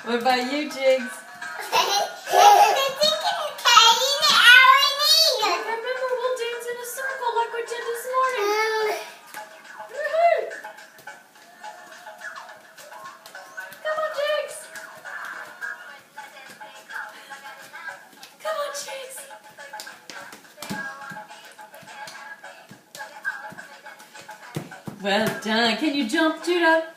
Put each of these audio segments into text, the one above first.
What about you, Jigs? Remember, we'll dance in a circle like we did this morning. Woohoo! Come on, Jigs. Come on, Jigs. Well done. Can you jump, Judah?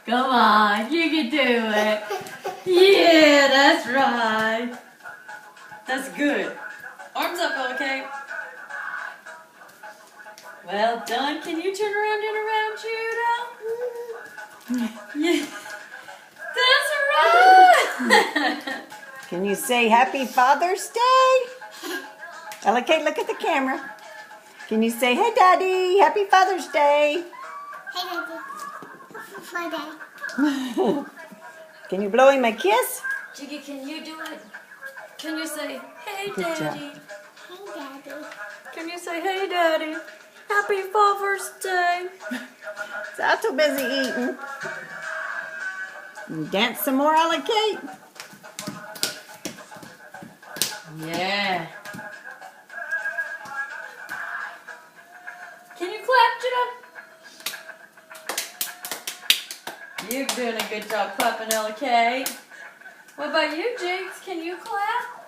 Come on, you can do it. Yeah, that's right. That's good. Arms up, okay? Well done. Can you turn around and around, Judah? Yeah. That's right. Can you say Happy Father's Day? Okay, look at the camera. Can you say, hey, Daddy, Happy Father's Day? Hey, Daddy. Friday. Can you blow him a kiss? Jiggy, can you do it? Can you say, hey, Good job. Daddy? Hey, Daddy. Can you say, hey, Daddy? Happy Father's Day. He's not too busy eating. You dance some more, Ella Kate? Yeah. Can you clap, Judah? You're doing a good job clapping, Ella Kate. What about you, Jigs? Can you clap?